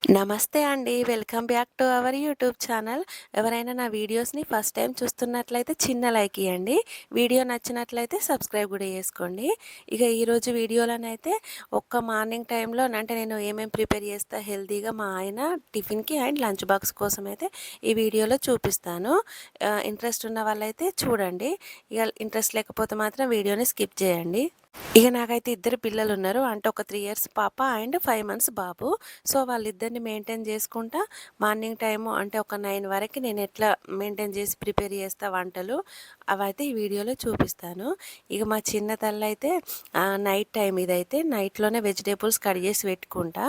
నమస్తే అండి. Welcome back to our YouTube channel. ఎవరైనా నా వీడియోస్‌ని ఫస్ట్ టైమ్ చూస్తున్నట్లయితే చిన్న లైక్ ఇయ్యండి. వీడియో నచ్చినట్లయితే సబ్స్క్రైబ్ గూడా చేసుకోండి. ఇక ఈరోజు వీడియోలోనైతే మార్నింగ్ టైంలో అంటే నేను ఏమేం ప్రిపేర్ చేస్తా హెల్తీగా మా ఆయన టిఫిన్‌కి అండ్ లంచ్ బాక్స్ కోసమైతే ఈ వీడియోలో చూపిస్తాను. ఇంట్రెస్ట్ ఉన్న వాళ్ళైతే చూడండి. ఇక ఇంట్రెస్ట్ లేకపోతే మాత్రం వీడియోని స్కిప్ చేయండి. ఇక నాకైతే ఇద్దరు పిల్లలున్నారు. అంటే ఒక 3 ఇయర్స్ పాప అండ్ 5 మంత్స్ బాబు. సో, వాళ్ళిద్దరిని మెయింటైన్ చేసుకుంటా మార్నింగ్ టైము అంటే ఒక 9 వరకి నేను ఎట్లా మెయింటైన్ చేసి ప్రిపేర్ చేస్తా వంటలు అవైతే ఈ వీడియోలో చూపిస్తాను. ఇక మా చిన్న తల్లయితే నైట్ టైం ఇదైతే నైట్‌లోనే వెజిటబుల్స్ కట్ చేసి పెట్టుకుంటా.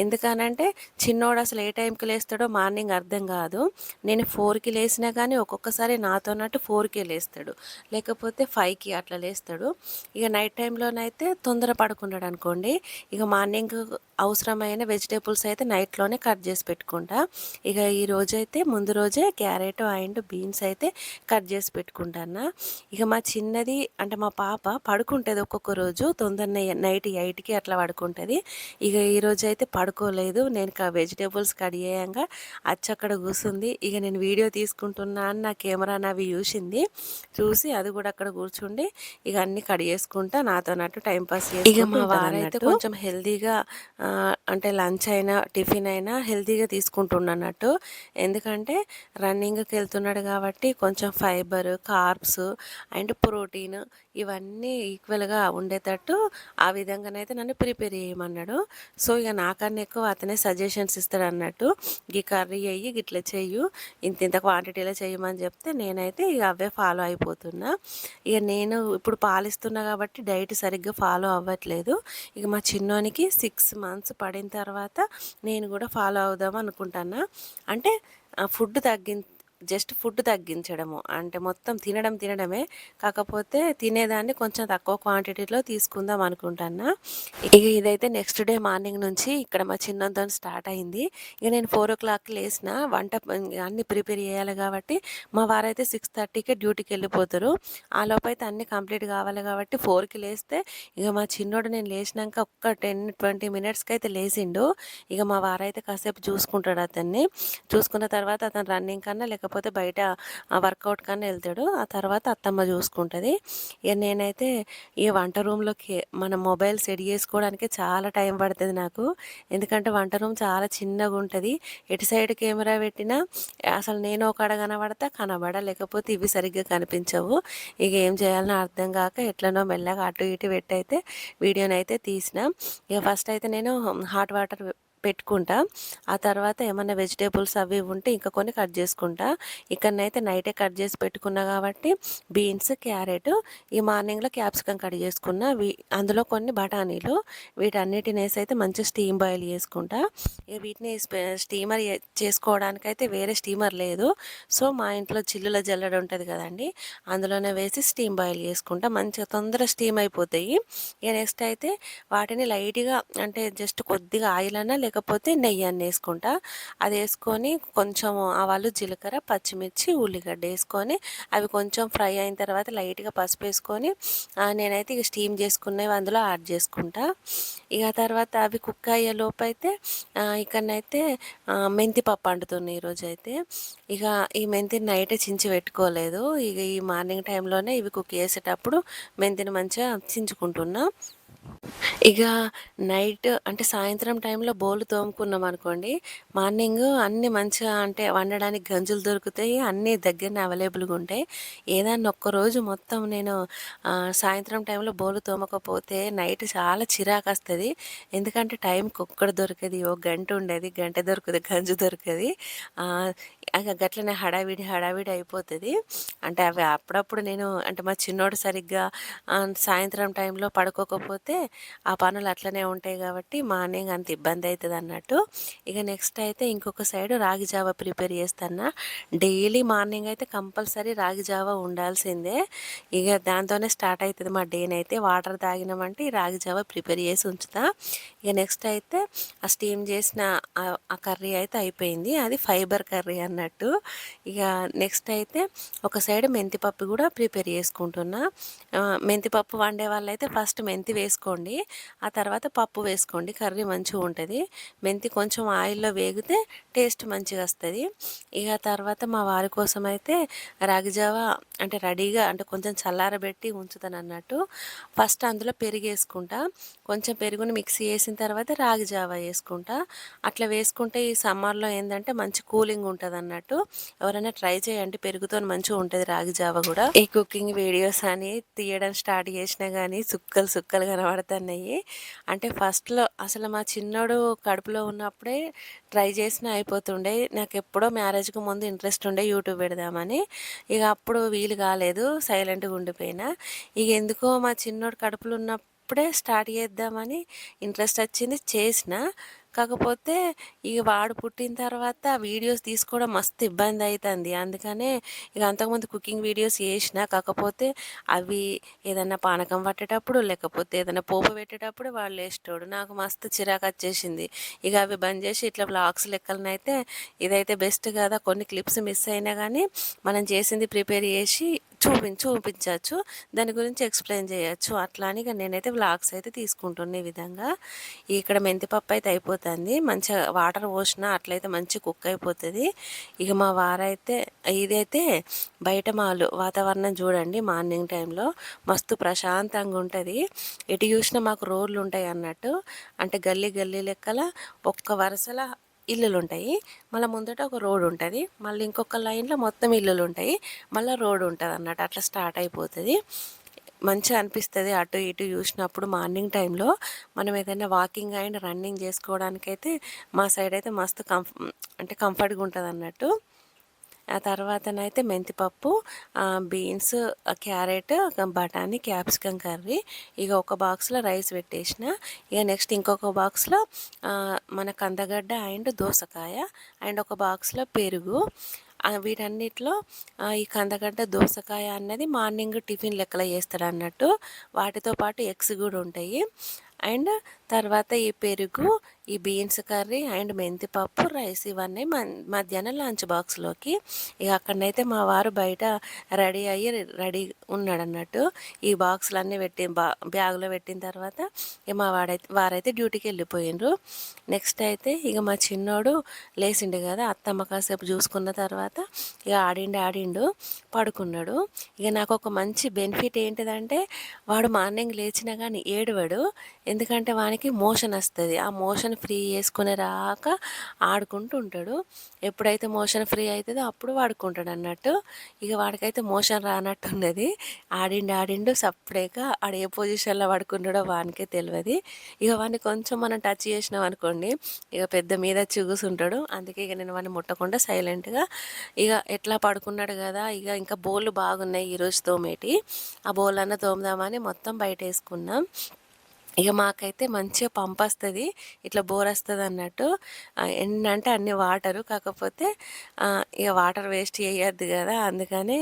ఎందుకనంటే చిన్నోడు అసలు ఏ టైంకి లేస్తాడో మార్నింగ్ అర్థం కాదు. నేను 4కి లేసినా కానీ ఒక్కొక్కసారి నాతోనట్టు 4కే లేస్తాడు. లేకపోతే 5కి అట్లా లేస్తాడు. ఇక నైట్ టైంలోనైతే తొందర పడుకున్నాడనుకోండి, ఇక మార్నింగ్ అవసరమైన వెజిటబుల్స్ అయితే నైట్‌లోనే కట్ చేసి పెట్టుకుంటా. ఇక ఈరోజైతే ముందు రోజే క్యారెట్ అండ్ బీన్స్ అయితే కట్ చేసి పెట్టుకుంటాను. ఇక మా చిన్నది అంటే మా పాప పడుకుంటది ఒక్కొక్క రోజు తొందరనే నైట్ 8కి అట్లా పడుకుంటది. ఇక ఈరోజైతే పడుకోలేదు. నేను వెజిటబుల్స్ కట్ చేయంగా అచ్చక్కడ కూసుంది. ఇక నేను వీడియో తీసుకుంటున్నా అని నా కెమెరా నవి చూసింది. చూసి అది కూడా అక్కడ కూర్చుండి ఇక అన్నీ కట్ చేసుకుంటా నాతోనట్టు టైం పాస్ చేసుకుంటూ ఇక మా వారైతే కొంచెం హెల్తీగా అంటే లంచ్ అయినా టిఫిన్ అయినా హెల్తీగా తీసుకుంటుండన్నట్టు. ఎందుకంటే రన్నింగ్‌కి వెళ్తున్నాడు కాబట్టి కొంచెం ఫైబర్, కార్బ్స్ అండ్ ప్రోటీన్ ఇవన్నీ ఈక్వల్‌గా ఉండేటట్టు ఆ విధంగానైతే నన్ను ప్రిపేర్ చేయమన్నాడు. సో, ఇక నాకన్నా ఎక్కువ అతనే సజెషన్స్ ఇస్తాడన్నట్టు. ఈ కర్రీ ఎయ్యి, గిట్ల చెయ్యు, ఇంత క్వాంటిటీలో చేయమని చెప్తే నేనైతే ఇక అవే ఫాలో అయిపోతున్నా. ఇక నేను ఇప్పుడు పాలిస్తున్నా కాబట్టి డైట్ సరిగ్గా ఫాలో అవ్వట్లేదు. ఇక మా చిన్నోనికి 6 మంత్స్ పడిన తర్వాత నేను కూడా ఫాలో అవుదాం అనుకుంటాన్నా. అంటే ఫుడ్ తగ్గించడము. అంటే మొత్తం తినడమే. కాకపోతే తినేదాన్ని కొంచెం తక్కువ క్వాంటిటీలో తీసుకుందాం అనుకుంటాన్నా. ఇక ఇదైతే నెక్స్ట్ డే మార్నింగ్ నుంచి ఇక్కడ మా చిన్నోనితోని స్టార్ట్ అయింది. ఇక నేను 4:00కి లేసిన వంట అన్నీ ప్రిపేర్ చేయాలి కాబట్టి మా వారైతే 6:30కే డ్యూటీకెళ్ళిపోతారు. ఆ లోపైతే అన్నీ కంప్లీట్ కావాలి కాబట్టి 4కి లేస్తే ఇక మా చిన్నోడు నేను లేచినాక ఒక్క 10, 20 మినిట్స్‌కి అయితే లేచిండు. ఇక మా వారైతే కాసేపు చూసుకుంటాడు అతన్ని. చూసుకున్న తర్వాత అతను రన్నింగ్ కన్నా లేకపోతే బయట వర్కౌట్ కన్నా వెళ్తాడు. ఆ తర్వాత అత్తమ్మ చూసుకుంటది. ఇక నేనైతే ఈ వంట రూమ్‌లోకి మన మొబైల్ సెట్ చేసుకోవడానికే చాలా టైం పడుతది నాకు. ఎందుకంటే వంట రూమ్ చాలా చిన్నగుంటది. ఎటు సైడ్ కెమెరా పెట్టినా అసలు నేను ఒక కాడ కనబడ లేకపోతే ఇవి సరిగ్గా కనిపించవు. ఇక ఏం చేయాలనో అర్థం కాక ఎట్లనో మెల్లగా అటు ఇటు పెట్టయితే వీడియోనైతే తీసిన. ఇక ఫస్ట్ అయితే నేను హాట్ వాటర్ పెట్టుకుంటా. ఆ తర్వాత ఏమన్నా వెజిటబుల్స్ అవి ఉంటే ఇంకా కొన్ని కట్ చేసుకుంటా. ఇక్కడనైతే నైటే కట్ చేసి పెట్టుకున్నా కాబట్టి బీన్స్, క్యారెట్ ఈ మార్నింగ్‌లో క్యాప్సికమ్ కట్ చేసుకున్నా. అందులో కొన్ని బఠానీలు వీటన్నిటినేసి అయితే మంచిగా స్టీమ్ బాయిల్ చేసుకుంటా. ఇక వీటిని స్టీమర్ చేసుకోవడానికైతే వేరే స్టీమర్ లేదు. సో, మా ఇంట్లో చిల్లుల జల్లెడ ఉంటది కదండీ! అందులోనే వేసి స్టీమ్ బాయిల్ చేసుకుంటా. మంచిగా తొందరగా స్టీమ్ అయిపోతాయి. ఇక నెక్స్ట్ అయితే వాటిని లైట్‌గా అంటే జస్ట్ కొద్దిగా ఆయిల్ అన్నా లేకపోతే నెయ్యి అన్నా వేసుకుంటా. అది వేసుకొని కొంచెం ఆవాలు, జీలకర్ర, పచ్చిమిర్చి, ఉల్లిగడ్డ వేసుకొని అవి కొంచెం ఫ్రై అయిన తర్వాత లైట్‌గా పసుపు వేసుకొని నేనైతే ఇక స్టీమ్ చేసుకున్నవి అందులో యాడ్ చేసుకుంటా. ఇక తర్వాత అవి కుక్ అయ్యే లోపైతే ఇక్కడనైతే మెంతి పప్పు వండుతున్నా ఈరోజైతే. ఇక ఈ మెంతిని నైటే చించి పెట్టుకోలేదు. ఇక ఈ మార్నింగ్ టైంలోనే ఇవి కుక్ చేసేటప్పుడు మెంతిని మంచిగా చించుకుంటున్నా. ఇక నైట్ అంటే సాయంత్రం టైంలో బోళ్ళు తోముకున్నామనుకోండి, మార్నింగ్ అన్నీ మంచిగా అంటే వండడానికి గంజులు దొరుకుతాయి. అన్నీ దగ్గరనే అవైలబుల్‌గా ఉంటాయి. ఏదన్నా ఒక్కరోజు మొత్తం నేను సాయంత్రం టైంలో బోళ్ళు తోమకపోతే నైట్ చాలా చిరాకస్తది. ఎందుకంటే టైంకి ఒక్కటి దొరకది. ఒక గంట ఉండేది. గంట దొరకదు. గంజు దొరకది. గట్లనే హడావిడి అయిపోతది. అంటే అవి అప్పుడప్పుడు నేను అంటే మా చిన్నోడు సరిగ్గా సాయంత్రం టైంలో పడుకోకపోతే ఆ పనులు అట్లనే ఉంటాయి కాబట్టి మార్నింగ్ అంత ఇబ్బంది అవుతదన్నట్టు. ఇక నెక్స్ట్ అయితే ఇంకొక సైడు రాగి జావ ప్రిపేర్ చేస్తన్నా. డైలీ మార్నింగ్ అయితే కంపల్సరీ రాగి జావ ఉండాల్సిందే. ఇక దాంతోనే స్టార్ట్ అవుతది మా డేనైతే. వాటర్ తాగినామంటే ఈ రాగి జావ ప్రిపేర్ చేసి ఉంచుతా. ఇక నెక్స్ట్ అయితే ఆ స్టీమ్ చేసిన ఆ కర్రీ అయితే అయిపోయింది. అది ఫైబర్ కర్రీ అన్నట్టు. ఇక నెక్స్ట్ అయితే ఒక సైడ్ మెంతిపప్పు కూడా ప్రిపేర్ చేసుకుంటున్నా. మెంతిపప్పు వండే వాళ్ళైతే ఫస్ట్ మెంతి వేసుకోండి. ఆ తర్వాత పప్పు వేసుకోండి, కర్రీ మంచిగా ఉంటుంది. మెంతి కొంచెం ఆయిల్లో వేగితే టేస్ట్ మంచిగా వస్తుంది. ఇక తర్వాత మా వారి కోసం అయితే రాగి జావ అంటే రెడీగా అంటే కొంచెం చల్లారబెట్టి ఉంచుతాను అన్నట్టు. ఫస్ట్ అందులో పెరుగు వేసుకుంటా, కొంచెం పెరుగుని మిక్సీ వేసిన తర్వాత రాగి జావ వేసుకుంటా. అట్లా వేసుకుంటే ఈ సమ్మర్లో ఏంటంటే మంచి కూలింగ్ ఉంటుంది అన్నట్టు. ఎవరైనా ట్రై చేయండి, పెరుగుతో మంచిగా ఉంటుంది రాగి జావ కూడా. ఈ కుకింగ్ వీడియోస్ అని తీయడం స్టార్ట్ చేసినా కానీ సుక్కలు సుక్కలు కనబడుతున్నాయి. అంటే ఫస్ట్లో అసలు మా చిన్నోడు కడుపులో ఉన్నప్పుడే ట్రై చేసినా అయిపోతుండే. నాకు ఎప్పుడో మ్యారేజ్కి ముందు ఇంట్రెస్ట్ ఉండే యూట్యూబ్ పెడదామని. ఇక అప్పుడు వీలు కాలేదు, సైలెంట్గా ఉండిపోయినా. ఇక ఎందుకో మా చిన్నోడు కడుపులో ఉన్నప్పుడే స్టార్ట్ చేద్దామని ఇంట్రెస్ట్ వచ్చింది, చేసిన. కాకపోతే ఇక వాడు పుట్టిన తర్వాత వీడియోస్ తీసుకోవడం మస్తు ఇబ్బంది అవుతుంది. అందుకనే ఇక అంతకుముందు కుకింగ్ వీడియోస్ చేసిన, కాకపోతే అవి ఏదైనా పానకం పట్టేటప్పుడు లేకపోతే ఏదైనా పోపు పెట్టేటప్పుడు వాళ్ళు వేసేటోడు. నాకు మస్తు చిరాకు వచ్చేసింది. ఇక అవి బంద్ చేసి ఇట్లా వ్లాగ్స్ లెక్కలనైతే ఇదైతే బెస్ట్ కదా. కొన్ని క్లిప్స్ మిస్ అయినా కానీ మనం చేసింది ప్రిపేర్ చేసి చూపించవచ్చు, దాని గురించి ఎక్స్ప్లెయిన్ చేయొచ్చు. అట్లా అని ఇక నేనైతే వ్లాగ్స్ అయితే తీసుకుంటున్నా. ఈ విధంగా ఇక్కడ మెంతిపప్పు అయితే అయిపోతుంది. మంచిగా వాటర్ పోసినా అట్లయితే మంచి కుక్ అయిపోతుంది. ఇక మా వారైతే ఇదైతే బయట మాలు వాతావరణం చూడండి, మార్నింగ్ టైంలో మస్తు ప్రశాంతంగా ఉంటుంది. ఎటు చూసినా మాకు రోడ్లు ఉంటాయి అన్నట్టు. అంటే గల్లీ గల్లీ లెక్కల ఒక్క వరుసల ఇల్లులు ఉంటాయి, మళ్ళీ ముందట ఒక రోడ్ ఉంటుంది, మళ్ళీ ఇంకొక లైన్లో మొత్తం ఇల్లులు ఉంటాయి, మళ్ళీ రోడ్ ఉంటుంది అన్నట్టు. అట్లా స్టార్ట్ అయిపోతుంది. మంచిగా అనిపిస్తుంది అటు ఇటు చూసినప్పుడు. మార్నింగ్ టైంలో మనం ఏదైనా వాకింగ్ అండ్ రన్నింగ్ చేసుకోవడానికైతే మా సైడ్ అయితే మస్తు అంటే కంఫర్ట్గా ఉంటుంది అన్నట్టు. ఆ తర్వాతనైతే మెంతిపప్పు, బీన్స్, క్యారెట్, బఠానీ, క్యాప్సికమ్ కర్రీ. ఇక ఒక బాక్స్లో రైస్ పెట్టేసిన. ఇక నెక్స్ట్ ఇంకొక బాక్స్లో మన కందగడ్డ అండ్ దోసకాయ అండ్ ఒక బాక్స్లో పెరుగు. వీటన్నిటిలో ఈ కందగడ్డ దోసకాయ అన్నది మార్నింగ్ టిఫిన్ లెక్కలో చేస్తాడు అన్నట్టు. వాటితో పాటు ఎగ్స్ కూడా ఉంటాయి. అండ్ తర్వాత ఈ పెరుగు, ఈ బీన్స్ కర్రీ అండ్ మెంతిపప్పు, రైస్ ఇవన్నీ మధ్యాహ్నం లంచ్ బాక్స్లోకి. ఇక అక్కడనైతే మా వారు బయట రెడీ ఉన్నాడు అన్నట్టు. ఈ బాక్సులన్నీ బ్యాగ్లో పెట్టిన తర్వాత ఇక వారైతే డ్యూటీకి వెళ్ళిపోయినరు. నెక్స్ట్ అయితే ఇక మా చిన్నోడు లేచిండు కదా, అత్తమ్మ కాసేపు చూసుకున్న తర్వాత ఇక ఆడిండు పడుకున్నాడు. ఇక నాకు ఒక మంచి బెనిఫిట్ ఏంటిదంటే వాడు మార్నింగ్ లేచినా కానీ ఏడవడు. ఎందుకంటే వానికి మోషన్ వస్తుంది. ఆ మోషన్ ఫ్రీ చేసుకునే రాక ఆడుకుంటూ ఉంటాడు. ఎప్పుడైతే మోషన్ ఫ్రీ అవుతుందో అప్పుడు వాడుకుంటాడు అన్నట్టు. ఇక వాడికైతే మోషన్ రానట్టున్నది. ఆడిండు సపరేట్గా ఆడు ఏ పొజిషన్లో పడుకున్నాడో వానికే తెలియదు. ఇక వాడిని కొంచెం మనం టచ్ చేసినాం అనుకోండి, ఇక పెద్ద మీద కూసుంటాడు. అందుకే ఇక నేను వాడిని ముట్టకుండా సైలెంట్గా ఇక ఎట్లా పడుకున్నాడు కదా. ఇక ఇంకా బోళ్ళు బాగున్నాయి ఈరోజు తోమేటి, ఆ బోల్ అన్న తోముదామని మొత్తం బయట వేసుకున్నాం. ఇక మాకైతే మంచిగా పంప్ వస్తుంది, ఇట్లా బోర్ వస్తుంది అన్నట్టు. ఎన్నంటే అన్ని వాటరు, కాకపోతే ఇక వాటర్ వేస్ట్ చేయొద్దు కదా, అందుకనే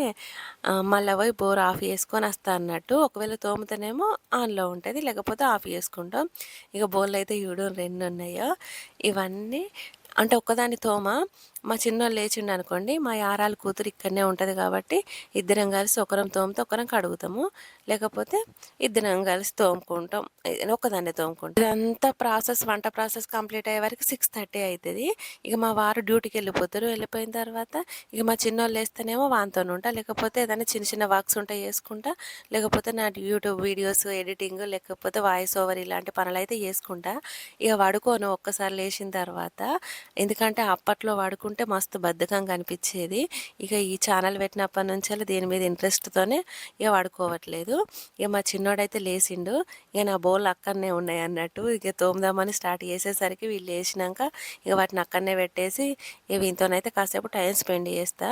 మళ్ళీ పోయి బోర్ ఆఫ్ చేసుకొని వస్తా అన్నట్టు. ఒకవేళ తోముతేనేమో ఆన్లో ఉంటుంది, లేకపోతే ఆఫ్ చేసుకుంటాం. ఇక బోర్లు అయితే 2 ఉన్నాయో ఇవన్నీ. అంటే ఒక్కదాని తోమ మా చిన్నోళ్ళు లేచిండు అనుకోండి, మా యారాలు కూతురు ఇక్కడనే ఉంటుంది కాబట్టి ఇద్దరం కలిసి ఒకరం తోమితే ఒకరం కడుగుతాము, లేకపోతే ఇద్దరం కలిసి తోముకుంటాం, ఒక్కదాన్నే తోముకుంటాం. ఇదంతా వంట ప్రాసెస్ కంప్లీట్ అయ్యే వరకు 6:30 అవుతుంది. ఇక మా వారు డ్యూటీకి వెళ్ళిపోయిన తర్వాత ఇక మా చిన్నోళ్ళు వేస్తేనేమో వానితో ఉంటా, లేకపోతే ఏదైనా చిన్న చిన్న వర్క్స్ ఉంటాయి చేసుకుంటా, లేకపోతే నా యూట్యూబ్ వీడియోస్ ఎడిటింగ్, లేకపోతే వాయిస్ ఓవర్ ఇలాంటి పనులు అయితే చేసుకుంటా. ఇక పడుకోను ఒక్కసారి లేచిన తర్వాత, ఎందుకంటే అప్పట్లో పడుకుంటే మస్తు బద్ధకంగా అనిపించేది. ఇక ఈ ఛానల్ పెట్టినప్పటి నుంచి దీని మీద ఇంట్రెస్ట్తోనే ఇక పడుకోవట్లేదు. ఇక మా చిన్నోడైతే లేచిండు. ఇక నా బోల్ అక్కడనే ఉన్నాయి అన్నట్టు. ఇక తోముదామని స్టార్ట్ చేసేసరికి వీళ్ళు లేచినాక ఇక వాటిని అక్కడనే పెట్టేసి ఇక వీనితోనైతే కాసేపు టైం స్పెండ్ చేస్తా.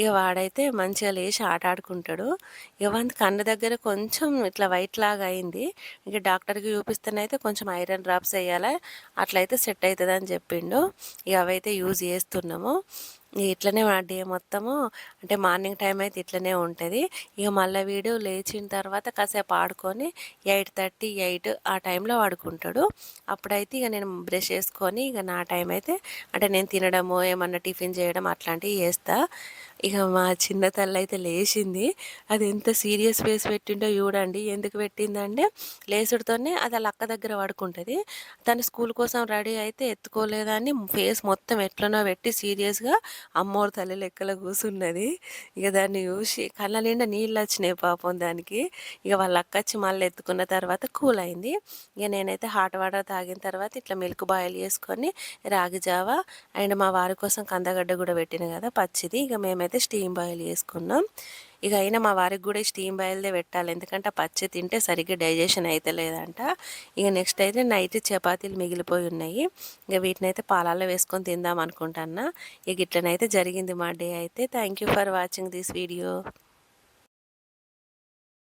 ఇక వాడైతే మంచిగా లేచి ఆట ఆడుకుంటాడు. ఇక వాని కన్ను దగ్గర కొంచెం ఇట్లా వైట్ లాగా అయింది. ఇక డాక్టర్కి చూపిస్తేనైతే కొంచెం ఐరన్ డ్రాప్స్ వేయాలి, అట్లయితే సెట్ అవుతుంది అని చెప్పిండు. ఇక అవైతే యూజ్ చేస్తున్నాము. ఇట్లనే మా డే మొత్తము అంటే మార్నింగ్ టైం అయితే ఇట్లనే ఉంటది. ఇక మళ్ళా వీడు లేచిన తర్వాత కాసేపు ఆడుకొని 8:30, 8 ఆ టైంలో పడుకుంటాడు. అప్పుడైతే ఇక నేను బ్రష్ చేసుకొని ఇక నా టైం అయితే అంటే నేను తినడము, ఏమన్నా టిఫిన్ చేయడం అట్లాంటివి చేస్తా. ఇక మా చిన్న తల్లయితే లేచింది. అది ఎంత సీరియస్ ఫేస్ పెట్టిండో చూడండి. ఎందుకు పెట్టిందంటే లేసుడుతోనే అది ఆళ్ళ అక్క దగ్గర పడుకుంటది. తను స్కూల్ కోసం రెడీ అయితే ఎత్తుకోలేదని ఫేస్ మొత్తం ఎట్లనో పెట్టి సీరియస్‌గా అమ్మోరు తల్లి లెక్కల కూసున్నది. ఇక దాన్ని చూసి కళ్ళ నిండా నీళ్ళొచ్చినాయి పాపం దానికి. ఇక వాళ్ళ అక్కచ్చి మళ్ళీ ఎత్తుకున్న తర్వాత కూల్ అయింది. ఇక నేనైతే హాట్ వాటర్ తాగిన తర్వాత ఇట్లా మిల్క్ బాయిల్ చేసుకొని రాగి జావ అండ్ మా వారి కోసం కందగడ్డ కూడా పెట్టిన కదా పచ్చిది. ఇక మేమైతే స్టీమ్ బాయిల్ చేసుకున్నాం. ఇక అయినా మా వారికి కూడా స్టీమ్ బాయిల్దే పెట్టాలి. ఎందుకంటే పచ్చి తింటే సరిగ్గా డైజెషన్ అయితలేదంట. ఇక నెక్స్ట్ అయితే నైట్ చపాతీలు మిగిలిపోయి ఉన్నాయి. ఇక వీటినైతే పాలల్లో వేసుకొని తిందాం అనుకుంటున్నా. ఇక ఇట్లనైతే జరిగింది మా డే అయితే. Thank you for watching this video.